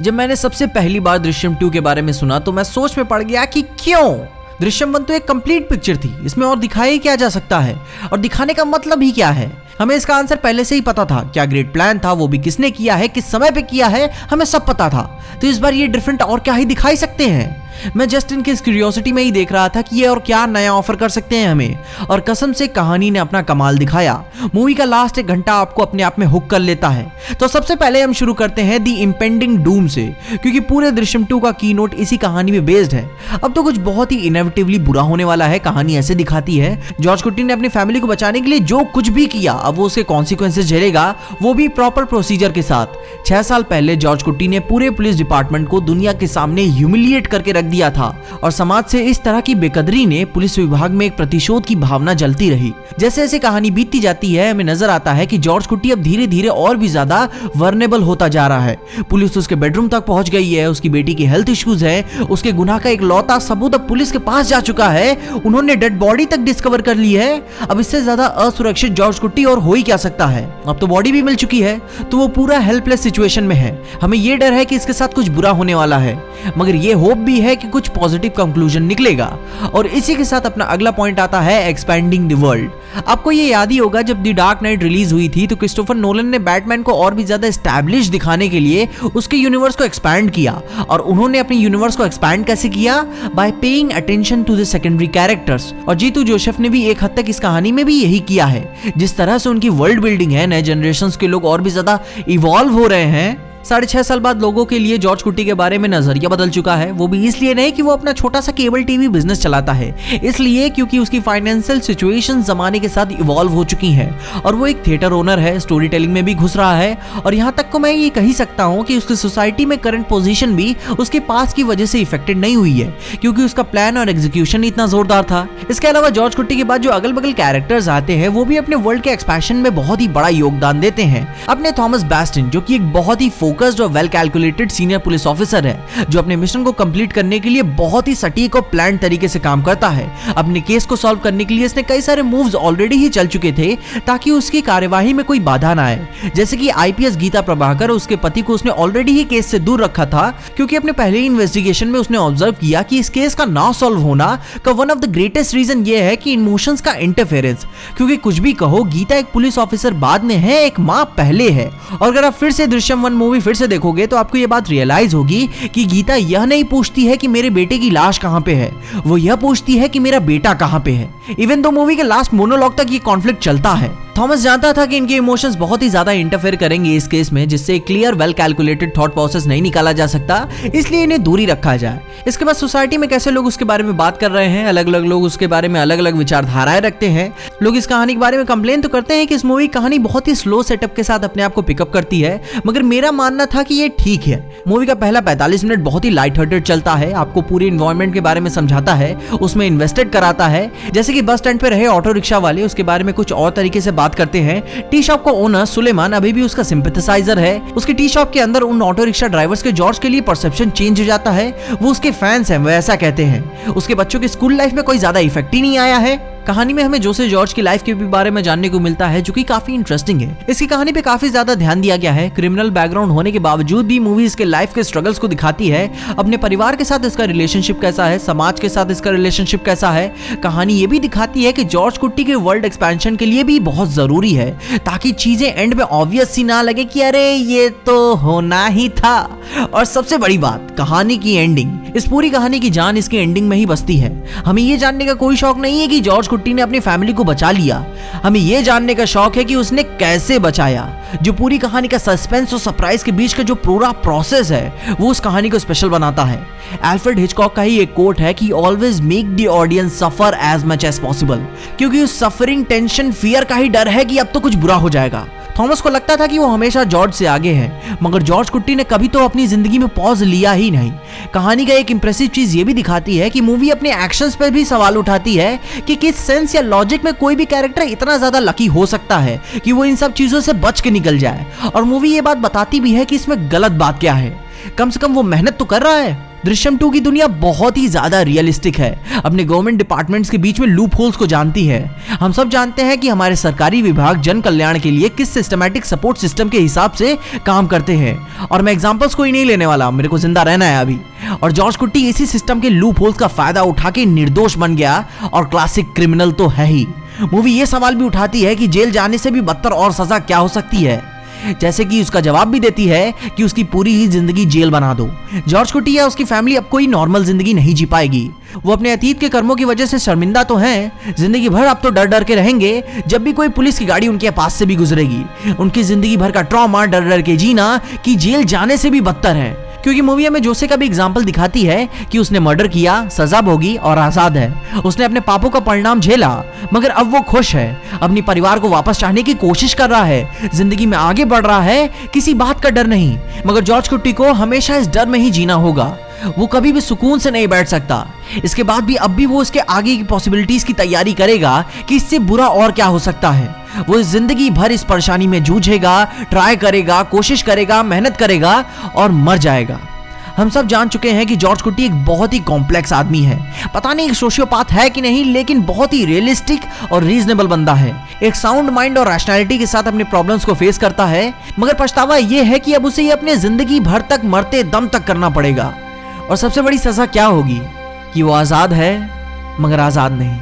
जब मैंने सबसे पहली बार दृश्यम 2 के बारे में सुना तो मैं सोच में पड़ गया कि क्यों। दृश्यम 1 तो एक कंप्लीट पिक्चर थी, इसमें और दिखाया ही क्या जा सकता है, और दिखाने का मतलब ही क्या है। हमें इसका आंसर पहले से ही पता था, क्या ग्रेट प्लान था, वो भी किसने किया है, किस समय पे किया है, हमें सब पता था। तो इस बार ये डिफरेंट और क्या ही दिखाई सकते हैं। मैं जस्ट इनकी क्यूरियोसिटी में ही देख रहा था कि ये और क्या नया ऑफर कर सकते हैं हमें, और कसम से कहानी ने अपना कमाल दिखाया। मूवी का लास्ट 1 घंटा आपको अपने आप में हुक कर लेता है। तो सबसे पहले हम शुरू करते हैं द इम्पेंडिंग डूम से, क्योंकि पूरे दृश्यम 2 का की नोट इसी कहानी में बेस्ड है। अब तो कुछ बहुत ही इनएविटेबली बुरा होने वाला है। कहानी ऐसे दिखाती है, जॉर्ज कुट्टी ने अपनी फैमिली को बचाने के लिए जो कुछ भी किया, अब वो उसके कॉन्सिक्वेंसेस झेलेगा, वो भी प्रॉपर प्रोसीजर के साथ। 6 साल पहले जॉर्ज कुट्टी ने पूरे पुलिस डिपार्टमेंट को दुनिया के सामने ह्यूमिलिएट करके रख दिया था, और समाज से इस तरह की बेकदरी ने पुलिस विभाग में एक प्रतिशोध की भावना जलती रही। जैसे जैसे कहानी बीतती जाती है, हमें नजर आता है कि जॉर्ज कुट्टी अब धीरे धीरे और भी ज्यादा वर्नेबल होता जा रहा है। पुलिस उसके बेडरूम तक पहुंच गई है, उसकी बेटी की हेल्थ इश्यूज है, उसके गुनाह का एक लौता सबूत अब पुलिस के पास जा चुका है, उन्होंने डेड बॉडी तक डिस्कवर कर ली है। अब इससे ज्यादा असुरक्षित जॉर्ज कुट्टी और हो ही क्या सकता है। अब तो बॉडी भी मिल चुकी है, तो वो पूरा हेल्पलेस सिचुएशन में है। हमें ये डर है कि इसके साथ कुछ बुरा होने वाला है, मगर ये होप भी है कि कुछ पॉजिटिव कंक्लूजन निकलेगा। और इसी के साथ अपना अगला पॉइंट आता है एक्सपैंडिंग द वर्ल्ड। आपको ये याद ही होगा, जब द डार्क नाइट रिलीज हुई थी तो क्रिस्टोफर नोलन ने बैटमैन को और भी ज्यादा एस्टैब्लिश दिखाने के लिए उसके यूनिवर्स को एक्सपैंड किया। और उन्होंने अपने यूनिवर्स को एक्सपैंड कैसे किया? By paying attention to the secondary characters. और जीतू जोसेफ ने भी एक हद तक इस कहानी में भी यही किया है। जिस तरह से उनकी वर्ल्ड बिल्डिंग है, नए जनरेशन के लोग और भी ज्यादा इवॉल्व हो रहे हैं। 6.5 साल बाद लोगों के लिए जॉर्ज कुट्टी के बारे में नजरिया बदल चुका है। वो भी इसलिए नहीं कि वो अपना छोटा सा केबल टीवी बिजनेस चलाता है, इसलिए क्योंकि उसकी फाइनेंशियल सिचुएशन जमाने के साथ इवॉल्व हो चुकी है, और वो एक थिएटर ओनर है, स्टोरी टेलिंग में भी घुस रहा है। और यहाँ तक को मैं ये कह ही सकता हूँ कि उसकी सोसाइटी में करंट पोजीशन भी उसके पास की वजह से इफेक्टेड नहीं हुई है, क्योंकि उसका प्लान और एग्जीक्यूशन इतना जोरदार था। इसके अलावा जॉर्ज कुट्टी के बाद जो अगल बगल कैरेक्टर्स आते हैं, वो भी अपने वर्ल्ड के एक्सपेंशन में बहुत ही बड़ा योगदान देते हैं। अपने थॉमस बैस्टिन, जो कि एक बहुत ही फोकस्ड और well calculated senior police officer है, जो अपने मिशन को कंप्लीट करने के लिए बहुत ही सटीक और प्लान तरीके से काम करता है। अपने केस को सॉल्व करने के लिए इसने कई सारे मूव्स ऑलरेडी ही चल चुके थे, ताकि उसकी कार्यवाही में कोई बाधा ना आए। जैसे कि आईपीएस गीता प्रभाकर, उसके पति को उसने ऑलरेडी ही केस से दूर रखा था, क्योंकि अपने पहले ही इन्वेस्टिगेशन में उसने ऑब्जर्व किया कि इस केस का ना सॉल्व होना का one of the greatest reason ये है कि इमोशंस का इंटरफेरेंस। क्योंकि कुछ भी कहो, गीता एक पुलिस ऑफिसर बाद में है, एक माँ पहले है। और अगर आप फिर से दृश्यम 1 मूवी फिर से देखोगे तो आपको ये बात रियलाइज होगी कि गीता यह नहीं पूछती है कि मेरे बेटे की लाश कहां पे है, वो यह पूछती है कि मेरा बेटा कहां पे है। इवन दो मूवी के लास्ट मोनोलॉग तक ये कॉन्फ्लिक्ट चलता है। थॉमस जानता था कि इनके इमोशंस बहुत ही ज्यादा इंटरफेयर करेंगे इस केस में, जिससे clear well calculated thought process नहीं निकाला जा सकता, इसलिए इन्हें दूरी रखा जाए। इसके बाद सोसाइटी में कैसे लोग उसके बारे में बात कर रहे हैं, अलग अलग लोग उसके बारे में अलग अलग विचारधाराएं रखते हैं। लोग इस कहानी के बारे में कंप्लेन तो करते हैं कि इस मूवी कहानी बहुत ही स्लो सेटअप के साथ अपने आप को पिकअप करती है, मगर मेरा मानना था कि ये ठीक है। मूवी का पहला 45 मिनट बहुत ही लाइट हार्टेड चलता है, आपको पूरी एनवायरनमेंट के बारे में समझाता है, उसमें इन्वेस्टेड कराता है। जैसे कि बस स्टैंड पे रहे ऑटो रिक्शा वाले उसके बारे में कुछ और तरीके से बात करते हैं। टी शॉप का ओनर सुलेमान अभी भी उसका सिंपैथाइजर है। उसकी टी शॉप के अंदर उन ऑटो रिक्शा ड्राइवर्स के जॉर्ज के लिए परसेप्शन चेंज हो जाता है, वो उसके फैंस हैं, वो ऐसा कहते हैं। उसके बच्चों की स्कूल लाइफ में कोई ज्यादा इफेक्ट ही नहीं आया है। कहानी में हमें जोसे जॉर्ज की लाइफ के भी बारे में जानने को मिलता है, जो कि काफी इंटरेस्टिंग है। इसकी कहानी पे काफी ज्यादा ध्यान दिया गया है। क्रिमिनल बैकग्राउंड होने के बावजूद भी मूवी इसके लाइफ के स्ट्रगल्स को दिखाती है। अपने परिवार के साथ इसका रिलेशनशिप कैसा है, समाज के साथ इसका रिलेशनशिप कैसा है। कहानी ये भी दिखाती है कि जॉर्ज कुट्टी के वर्ल्ड एक्सपेंशन के लिए भी बहुत जरूरी है, ताकि चीजें एंड में ऑब्वियस सी ना लगे कि अरे ये तो होना ही था। और सबसे बड़ी बात, कहानी की एंडिंग। इस पूरी कहानी की जान इसकी एंडिंग में ही बसती है। हमें ये जानने का कोई शौक नहीं है कि जॉर्ज कुट्टी ने अपनी फैमिली को बचा लिया, हमें ये जानने का शौक है कि उसने कैसे बचाया। जो पूरी कहानी का सस्पेंस और सरप्राइज के बीच का जो पूरा प्रोसेस है, वो उस कहानी को स्पेशल बनाता है। अल्फ्रेड हिचकॉक का ही एक कोट है कि always make the audience suffer as much as possible, क्योंकि उस सफरिंग, टेंशन, फियर का ही डर है कि अब तो कुछ बुरा हो जाएगा। थॉमस को लगता था कि वो हमेशा जॉर्ज से आगे है, मगर जॉर्ज कुट्टी ने कभी तो अपनी जिंदगी में पॉज लिया ही नहीं। कहानी का एक इंप्रेसिव चीज ये भी दिखाती है कि मूवी अपने एक्शंस पर भी सवाल उठाती है कि किस सेंस या लॉजिक में कोई भी कैरेक्टर इतना ज्यादा लकी हो सकता है कि वो इन सब चीजों से बच के निकल जाए। और मूवी ये बात बताती भी है कि इसमें गलत बात क्या है, कम से कम वो मेहनत तो कर रहा है। दृश्यम 2 की दुनिया बहुत ही ज्यादा रियलिस्टिक है, अपने गवर्नमेंट डिपार्टमेंट्स के बीच में लूप होल्स को जानती है। हम सब जानते हैं कि हमारे सरकारी विभाग जन कल्याण के लिए किस सिस्टमैटिक सपोर्ट सिस्टम के हिसाब से काम करते हैं, और मैं एग्जांपल्स कोई नहीं लेने वाला, मेरे को जिंदा रहना है अभी। और जॉर्ज कुट्टी इसी सिस्टम के लूप होल्स का फायदा उठा के निर्दोष बन गया, और क्लासिक क्रिमिनल तो है ही। मूवी ये सवाल भी उठाती है कि जेल जाने से भी बदतर और सजा क्या हो सकती है, जैसे कि उसका जवाब भी देती है कि उसकी पूरी ही जिंदगी जेल बना दो। जॉर्ज कुट्टी या उसकी फैमिली अब कोई नॉर्मल जिंदगी नहीं जी पाएगी। वो अपने अतीत के कर्मों की वजह से शर्मिंदा तो हैं, जिंदगी भर अब तो डर डर के रहेंगे जब भी कोई पुलिस की गाड़ी उनके पास से भी गुजरेगी। उनकी जिंदगी भर का ट्रॉमा डर डर के जीना कि जेल जाने से भी बदतर है, क्योंकि मूवी हमें जोसे का भी एग्जाम्पल दिखाती है कि उसने मर्डर किया, सजा भोगी और आजाद है। उसने अपने पापों का परिणाम झेला, मगर अब वो खुश है, अपनी परिवार को वापस चाहने की कोशिश कर रहा है, जिंदगी में आगे बढ़ रहा है, किसी बात का डर नहीं। मगर जॉर्ज कुट्टी को हमेशा इस डर में ही जीना होगा, वो कभी भी सुकून से नहीं बैठ सकता। इसके बाद भी अब भी वो इसके आगे की पॉसिबिलिटीज की तैयारी करेगा कि इससे बुरा और क्या हो सकता है। वो जिंदगी भर इस परेशानी में जूझेगा, ट्राई करेगा, कोशिश करेगा, मेहनत करेगा और मर जाएगा। हम सब जान चुके हैं कि जॉर्ज कुट्टी एक बहुत ही कॉम्प्लेक्स आदमी है, पता नहीं सोशियोपैथ है कि नहीं, लेकिन बहुत ही रियलिस्टिक और रीजनेबल बंदा है। एक साउंड माइंड और रैशनैलिटी के साथ अपने प्रॉब्लम्स को फेस करता है, मगर पछतावा ये है कि अब उसे ये अपने जिंदगी भर तक मरते दम तक करना पड़ेगा। और सबसे बड़ी सजा क्या होगी कि वो आजाद है मगर आजाद नहीं।